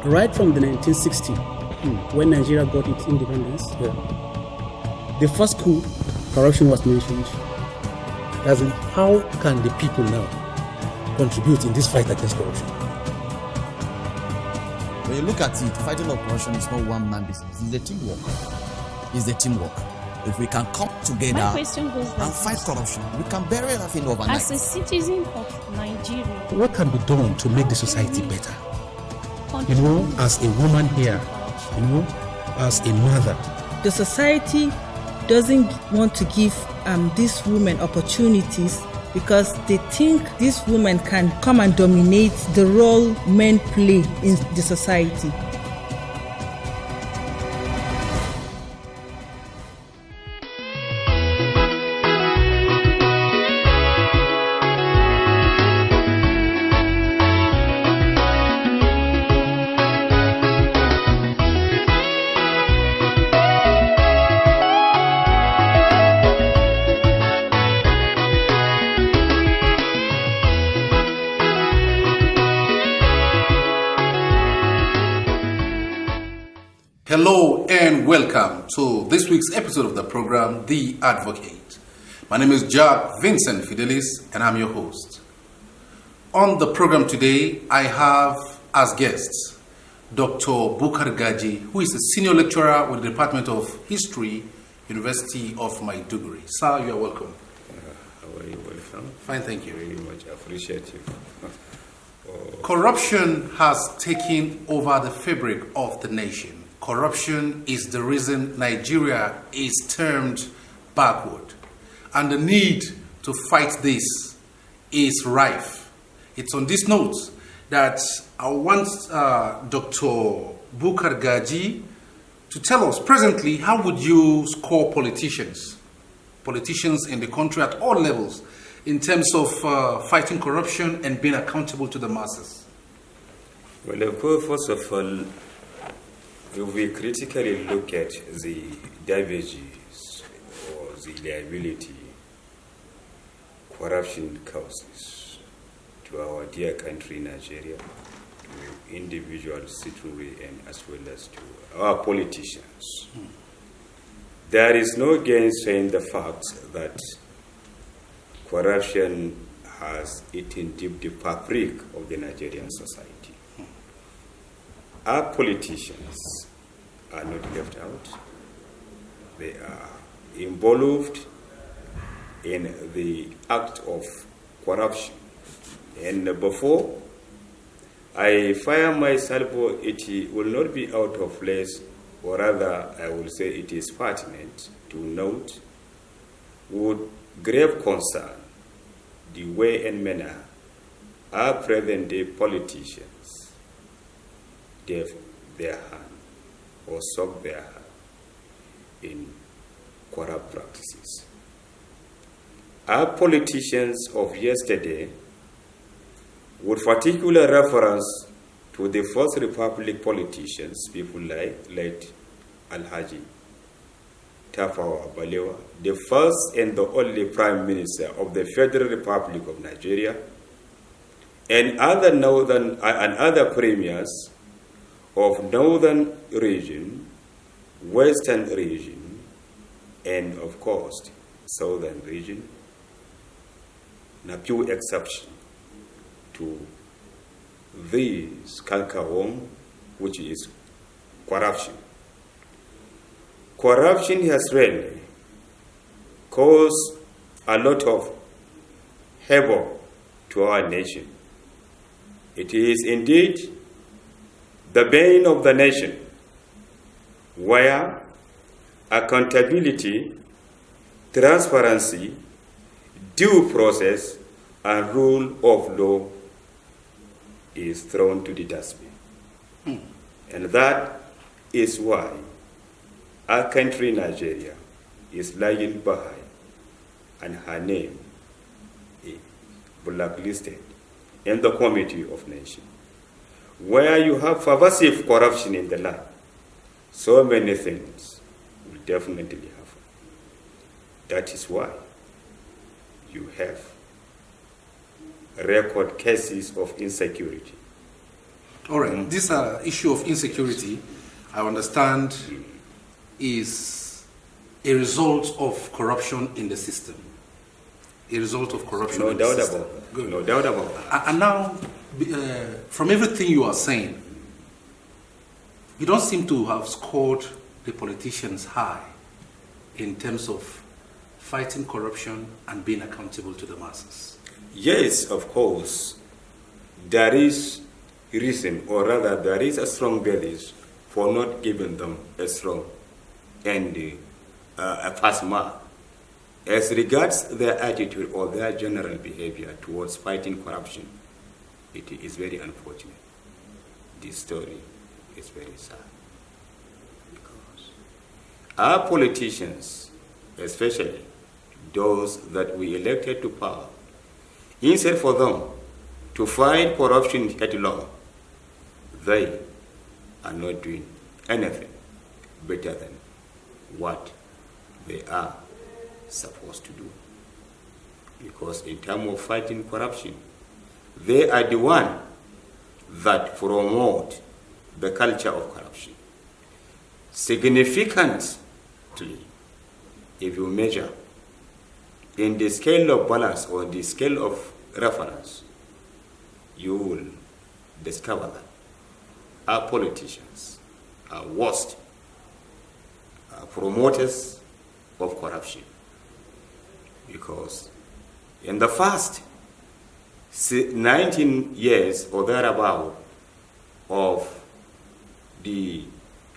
right from the 1960, when Nigeria got its independence, the first coup, corruption was mentioned. As in, how can the people now contribute in this fight against corruption? When you look at it, fighting of corruption is not one man business. It's a teamwork. It's a teamwork. If we can come together and fight corruption, we can bury everything overnight. As a citizen of Nigeria, what can be done to make the society better? You know, as a woman here, you know, as a mother. The society doesn't want to give these women opportunities because they think these women can come and dominate the role men play in the society. Hello and welcome to this week's episode of the program, The Advocate. My name is Jack Vincent Fidelis and I'm your host. On the program today, I have as guests Dr. Bukar Gaji, who is a senior lecturer with the Department of History, University of Maiduguri. Sir, you are welcome. How are you? Welcome. Fine, thank you. Very much appreciate you. Corruption has taken over the fabric of the nation. Corruption is the reason Nigeria is termed backward. And the need to fight this is rife. It's on this note that I want Dr. Bukar Gaji to tell us presently, how would you score politicians in the country at all levels in terms of fighting corruption and being accountable to the masses? Well, of course, first of all, if we critically look at the damages or the liability corruption causes to our dear country, Nigeria, to individuals, citizenry, and as well as to our politicians, there is no gainsaying the fact that corruption has eaten deep the fabric of the Nigerian society. Our politicians are not left out. They are involved in the act of corruption. And before I fire myself, it will not be out of place, or rather, I will say it is pertinent to note with grave concern the way and manner our present-day politicians gave their hand or soak their hand in corrupt practices. Our politicians of yesterday, with particular reference to the First Republic politicians, people like Alhaji Tafawa Balewa, the first and the only Prime Minister of the Federal Republic of Nigeria, and other premiers of Northern region, Western region, and of course, Southern region, a few exception to this Kalkawom, which is corruption. Corruption has really caused a lot of havoc to our nation. It is indeed the bane of the nation, where accountability, transparency, due process, and rule of law is thrown to the dustbin. And that is why our country, Nigeria, is lagging behind, and her name is blacklisted in the Committee of Nations. Where you have pervasive corruption in the land, so many things will definitely happen. That is why you have record cases of insecurity. All right. This issue of insecurity, I understand, is a result of corruption in the system. A result of corruption in the system. Good. No doubt about that. And now, from everything you are saying, you don't seem to have scored the politicians high in terms of fighting corruption and being accountable to the masses. Yes, of course. There is reason, or rather there is a strong basis for not giving them a strong and a pass mark. As regards their attitude or their general behavior towards fighting corruption, it is very unfortunate. This story is very sad. Because our politicians, especially those that we elected to power, instead for them to fight corruption headlong, they are not doing anything better than what they are supposed to do. Because in terms of fighting corruption, they are the one that promote the culture of corruption. Significantly, if you measure in the scale of balance or the scale of reference, you will discover that our politicians are worst promoters of corruption. Because in the first 19 years or thereabout of the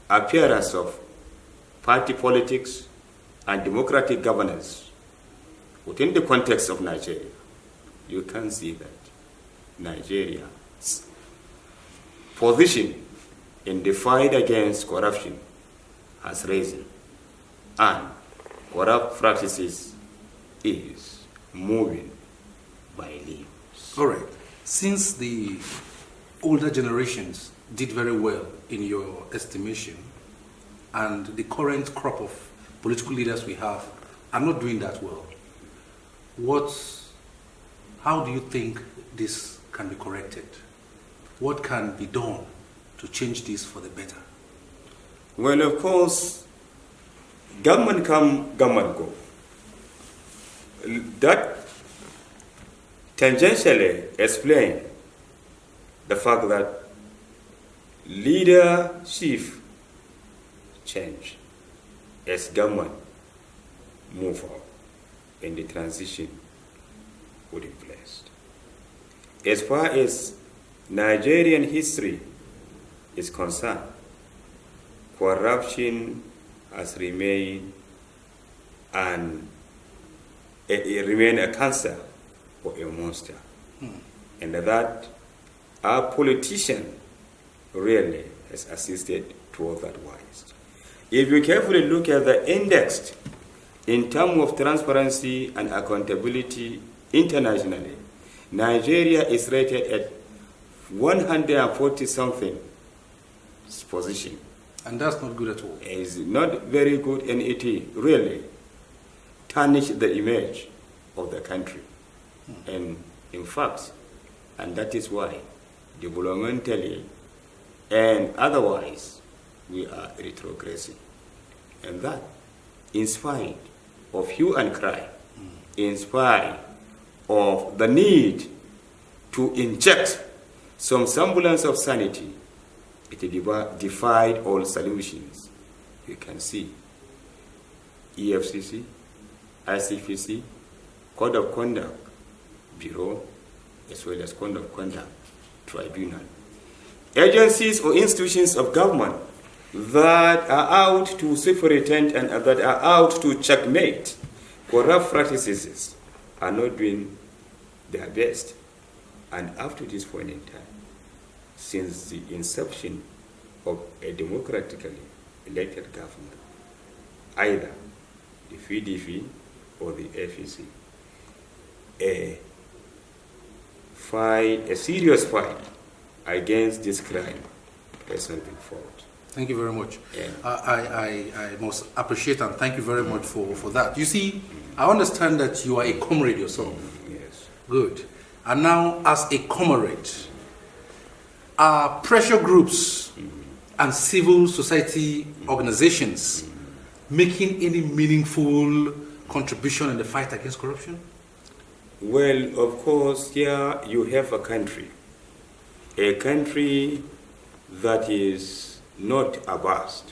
appearance of party politics and democratic governance within the context of Nigeria, you can see that Nigeria's position in the fight against corruption has risen, and corrupt practices is moving by leaps. All right. Since the older generations did very well in your estimation, and the current crop of political leaders we have are not doing that well, how do you think this can be corrected? What can be done to change this for the better? Well, of course, government come, government go. That tangentially explain the fact that leadership change as government move on and the transition would be placed. As far as Nigerian history is concerned, corruption has remained a cancer or a monster. And that our politician really has assisted towards that wise. If you carefully look at the index in terms of transparency and accountability internationally, Nigeria is rated at 140 something position. And that's not good at all. It's not very good, and it really tarnished the image of the country. And in fact, and that is why developmentally and otherwise we are retrogressing. And that, in spite of hue and cry, in spite of the need to inject some semblance of sanity, it defied all solutions. You can see EFCC, ICPC, Code of Conduct Bureau, as well as Code of Conduct Tribunal. Agencies or institutions of government that are out to superintend and that are out to checkmate corrupt practices are not doing their best. And up to this point in time, since the inception of a democratically elected government, either the PDP or the FEC, a serious fight against this crime has not been fought. Thank you very much. Yeah. I must appreciate and thank you very much for that. You see, I understand that you are a comrade yourself. Yes. Good. And now, as a comrade, are pressure groups and civil society organizations making any meaningful contribution in the fight against corruption? Well, of course, here you have a country that is not averse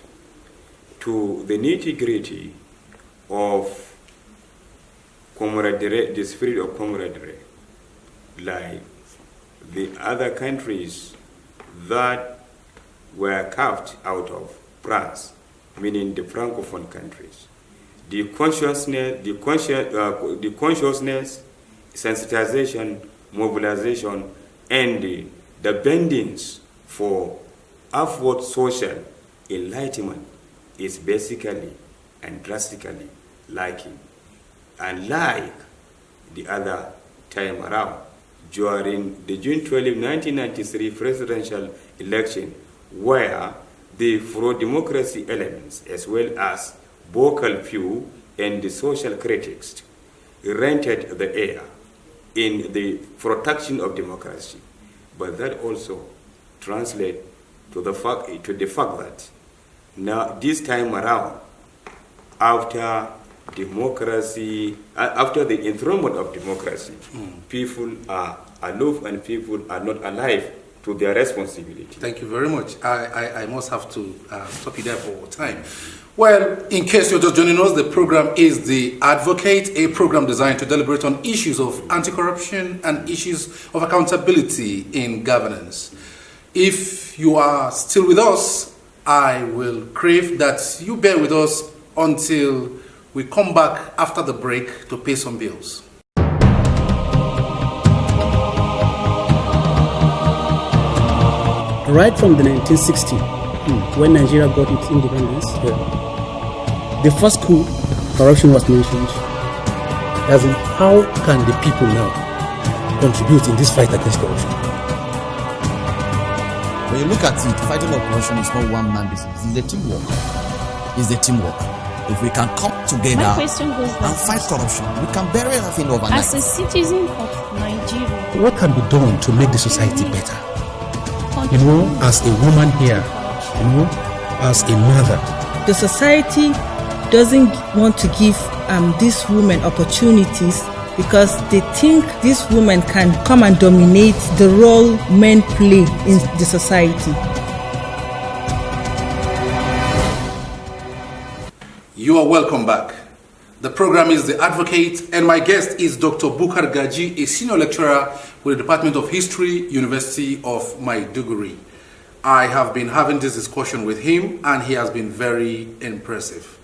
to the nitty-gritty of camaraderie, the spirit of camaraderie, like the other countries that were carved out of France, meaning the Francophone countries. The consciousness, sensitization, mobilization, and the bendings for upward social enlightenment is basically and drastically lacking. Unlike the other time around, during the June 12, 1993 presidential election, where the pro-democracy elements, as well as vocal few and the social critics, rented the air in the protection of democracy. But that also translates to the fact that now this time around, after the enthronement of democracy, people are aloof and people are not alive to their responsibility. Thank you very much. I must have to stop you there for time. Well, in case you're just joining us, the program is The Advocate, a program designed to deliberate on issues of anti-corruption and issues of accountability in governance. If you are still with us, I will crave that you bear with us until we come back after the break to pay some bills. Right from the 1960s, when Nigeria got its independence, the first coup, corruption was mentioned. As in, how can the people now contribute in this fight against corruption? When you look at it, fighting of corruption is not one man business. It's a teamwork. It's a teamwork. If we can come together and fight corruption, we can bury everything overnight. As a citizen of Nigeria, what can be done to make the society better? You know, as a woman here, you know, as a mother. The society doesn't want to give these women opportunities because they think these women can come and dominate the role men play in the society. You are welcome back. The program is The Advocate, and my guest is Dr. Bukar Gaji, a senior lecturer with the Department of History, University of Maiduguri. I have been having this discussion with him, and he has been very impressive.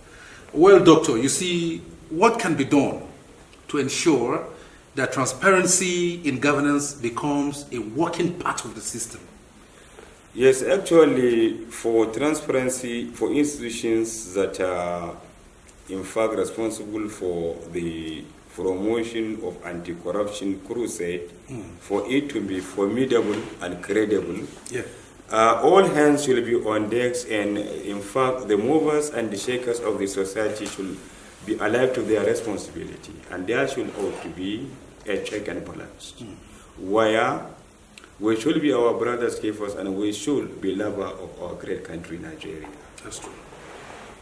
Well, Doctor, you see, what can be done to ensure that transparency in governance becomes a working part of the system? Yes, actually, for transparency, for institutions that are in fact responsible for the promotion of anti-corruption crusade, for it to be formidable and credible, all hands should be on decks, and in fact the movers and the shakers of the society should be alive to their responsibility, and there should ought to be a check and balance, where we should be our brothers' keepers and we should be lover of our great country, Nigeria. That's true.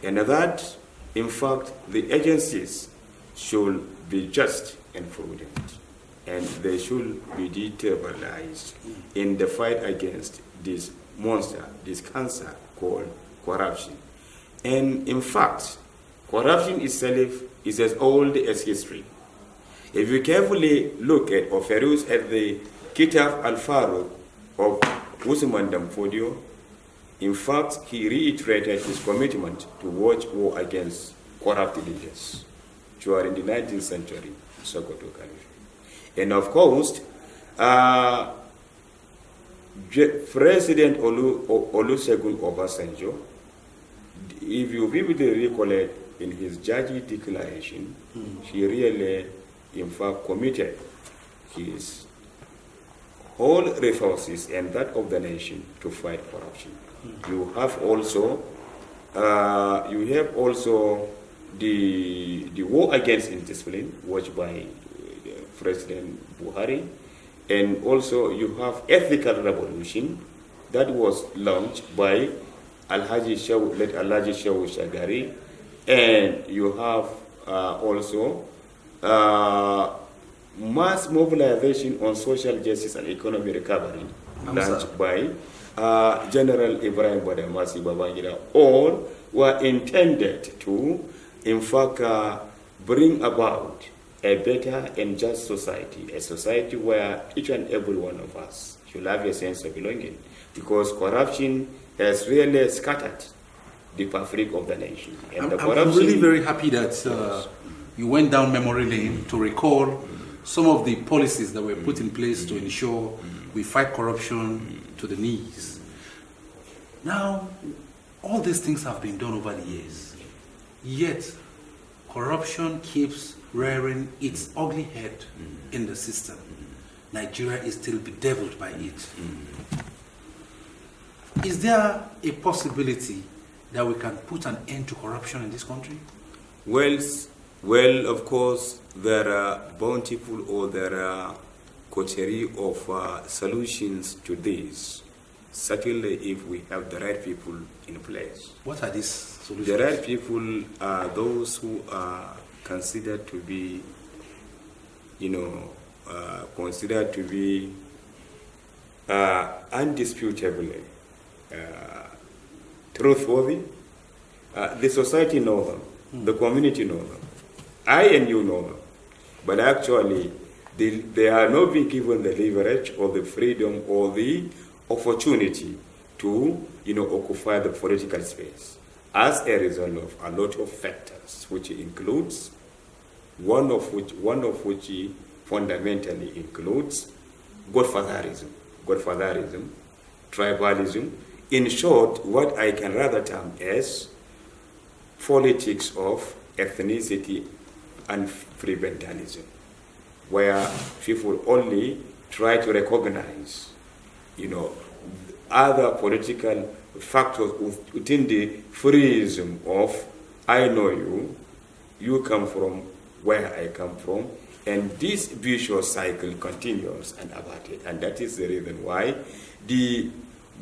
And that, in fact, the agencies should be just and prudent, and they should be detribalized in the fight against this monster, this cancer called corruption. And in fact, corruption itself is as old as history. If you carefully look at or peruse at the Kitab al-Faruq of Usman Damfodio, in fact, he reiterated his commitment to wage war against corrupt leaders during the 19th century Sokoto country. And of course, President Olusegun Obasanjo, if you vividly recollect in his Jaji declaration, he really, in fact, committed his whole resources and that of the nation to fight corruption. You have also the war against indiscipline, watched by President Buhari, and also you have ethical revolution, that was launched by Alhaji Shehu Shagari, and you have also mass mobilization on social justice and economic recovery, launched by General Ibrahim Badamasi Babangida. All were intended to, in fact, bring about a better and just society, a society where each and every one of us should have a sense of belonging, because corruption has really scattered the fabric of the nation. And I'm really very happy that you went down memory lane to recall some of the policies that were put in place to ensure we fight corruption to the knees. Now, all these things have been done over the years, yet corruption keeps rearing its ugly head in the system. Nigeria is still bedeviled by it. Is there a possibility that we can put an end to corruption in this country? Well, of course, there are bountiful or there are coterie of solutions to this. Certainly, if we have the right people in place. What are these solutions? The right people are those who are considered to be, undisputably truthworthy. The society knows them, the community knows them, I and you know them, but actually they are not being given the leverage or the freedom or the opportunity to occupy the political space as a result of a lot of factors, which includes one of which fundamentally includes godfatherism, tribalism. In short, what I can rather term as politics of ethnicity and tribalism, where people only try to recognize, other political factors within the freeism of I know you, you come from where I come from, and this vicious cycle continues and unabated. And that is the reason why the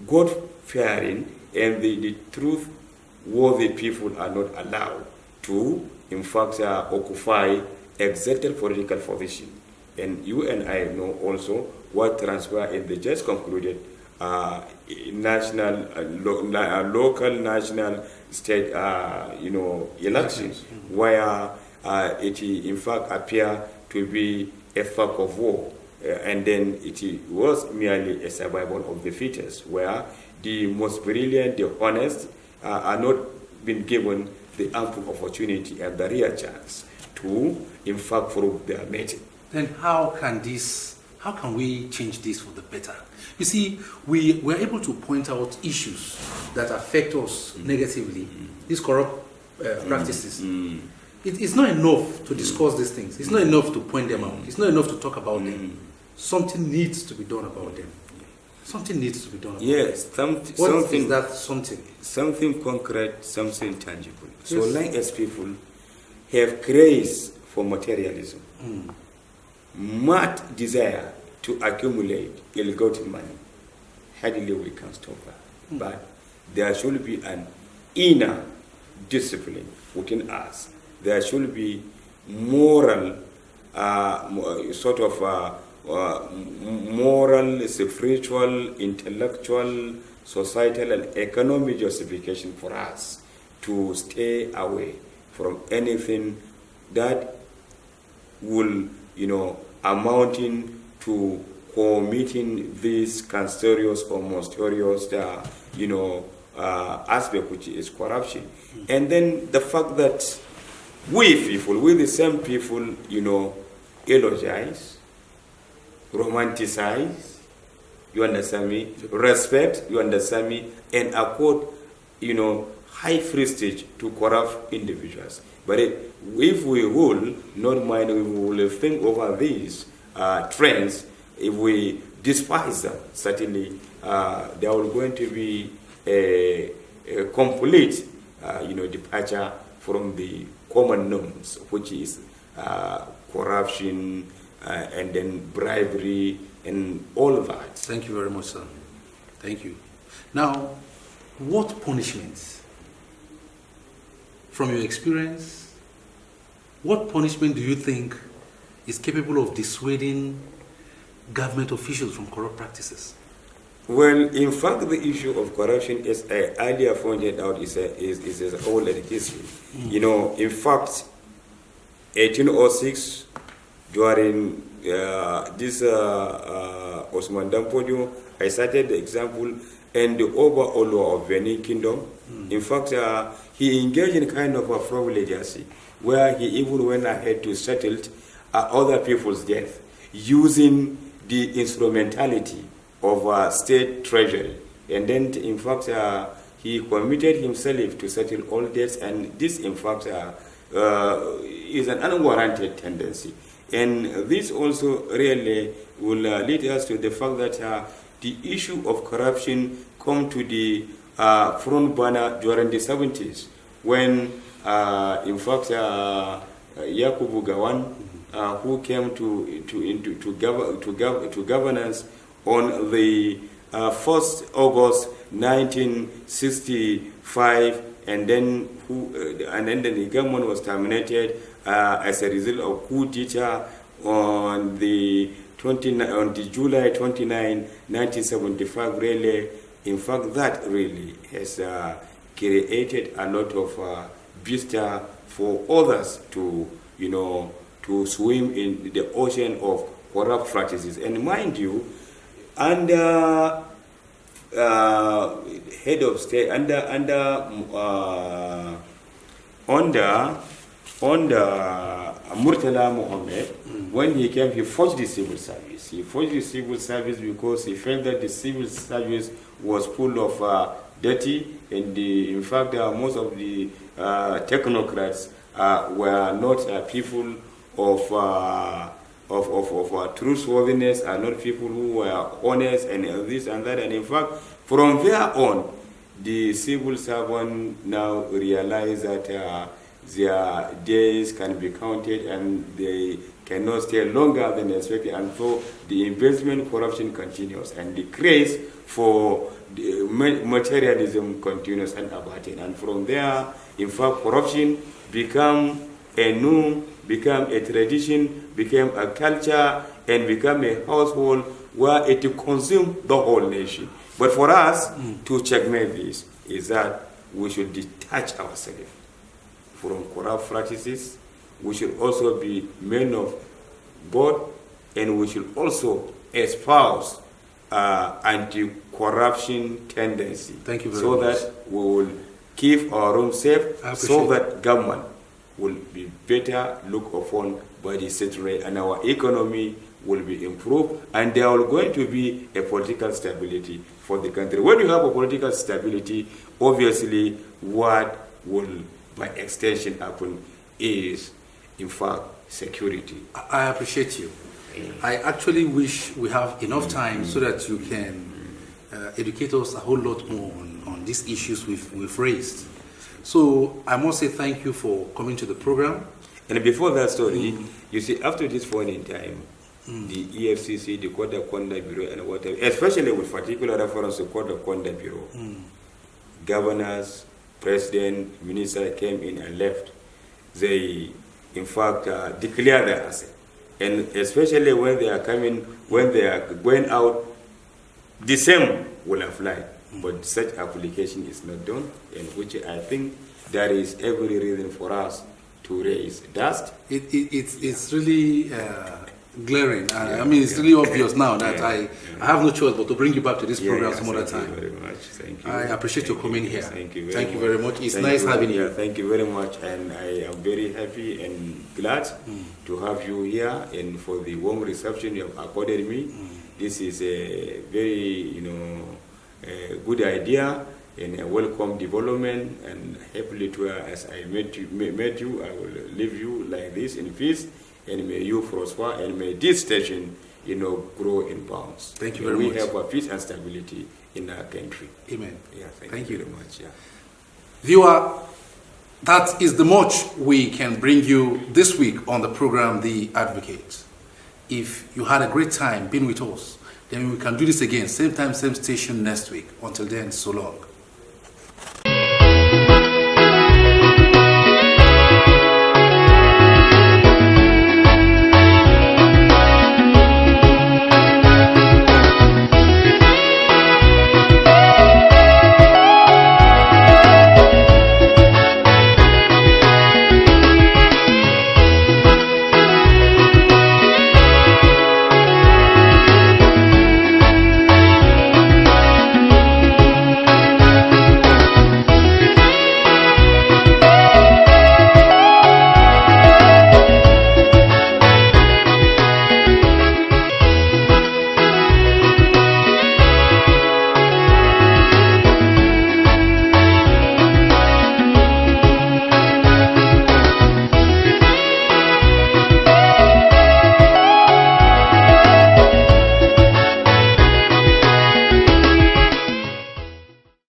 God-fearing and the truth-worthy people are not allowed to, in fact, occupy exalted political position. And you and I know also what transpired in the just concluded local, national, state, elections, where it in fact appeared to be a fog of war, and then it was merely a survival of the fittest, where the most brilliant, the honest, are not been given the ample opportunity and the real chance to, in fact, prove their merit. Then how can we change this for the better? You see, we were able to point out issues that affect us negatively, these corrupt practices. It's not enough to discuss these things. It's not enough to point them out. It's not enough to talk about them. Something needs to be done about them. Something needs to be done about them. Yes, what is that something? Something concrete, something tangible. Yes. So long as people have grace for materialism, mad desire to accumulate ill-gotten money, hardly we can stop that. But there should be an inner discipline within us. There should be moral, moral, spiritual, intellectual, societal, and economic justification for us to stay away from anything that will, amounting to committing this cancerous or monstrous, aspect, which is corruption. And then the fact that we the same people, eulogize, romanticize, you understand me, respect, you understand me, and accord, high prestige to corrupt individuals. But if we will not mind, we will think over these trends, if we despise them, certainly there will going to be a complete, departure from the common norms, which is corruption and then bribery and all of that. Thank you very much, sir. Thank you. Now, what punishments, from your experience, what punishment do you think is capable of dissuading government officials from corrupt practices? Well, in fact, the issue of corruption, as I earlier pointed out, is a whole history. You know, in fact, 1806, during this Osman Dampodio, I cited the example, and the overall of Benin Kingdom. In fact, he engaged in kind of a privilegacy, where he even went ahead to settle other people's death using the instrumentality of state treasury. And then, in fact, he committed himself to settle all debts, and this, in fact, is an unwarranted tendency. And this also really will lead us to the fact that the issue of corruption come to the front burner during the 70s, when, in fact, Yakubu Gawan, who came to governance on the 1st August 1965, and then the government was terminated as a result of coup d'etat on the July 29, 1975. Really, in fact, that really has created a lot of vista for others to, to swim in the ocean of corrupt practices. And mind you, under head of state, under Murtala Mohammed, when he came, he forged the civil service. He forged the civil service because he felt that the civil service was full of dirty, and in fact, most of the technocrats were not people of truthworthiness, are not people who were honest, and this and that. And in fact, from there on, the civil servant now realize that their days can be counted and they cannot stay longer than expected, and so the investment corruption continues, and the craze for the materialism continues unabated. And from there, in fact, corruption become a norm, become a tradition, became a culture, and become a household where it consumes the whole nation. But for us to checkmate this is that we should detach ourselves from corrupt practices. We should also be men of God, and we should also espouse anti-corruption tendency. Thank you very much. So that we will keep our room safe, so that government will be better looked upon by the citizenry, and our economy will be improved, and there will going to be a political stability for the country. When you have a political stability, obviously what will by extension happen is, in fact, security. I appreciate you. I actually wish we have enough time so that you can educate us a whole lot more on these issues we've raised. So I must say thank you for coming to the program. And before that story, you see, after this point in time, the EFCC, the Code of Conduct Bureau, and whatever, especially with particular reference to Code of Conduct Bureau, governors, president, minister came in and left. They, in fact, declare their asset. And especially when they are coming, when they are going out, the same will apply. But such application is not done, in which I think there is every reason for us to raise dust. It's really glaring. I mean, it's really obvious now that I have no choice but to bring you back to this program some other time. Thank you very much. Thank you. I appreciate your coming here. Thank you very much. It's nice having you. Thank you very much, and I am very happy and glad to have you here, and for the warm reception you have accorded me. This is a very, a good idea and a welcome development, and happily to as I met you, I will leave you like this in peace, and may you prosper, and may this station, grow in bounds. Thank you very much. We have a peace and stability in our country. Amen. Yeah, thank you very much. Yeah. Viewer, that is the much we can bring you this week on the program, The Advocate. If you had a great time being with us, Then we can do this again, same time, same station next week. Until then, so long.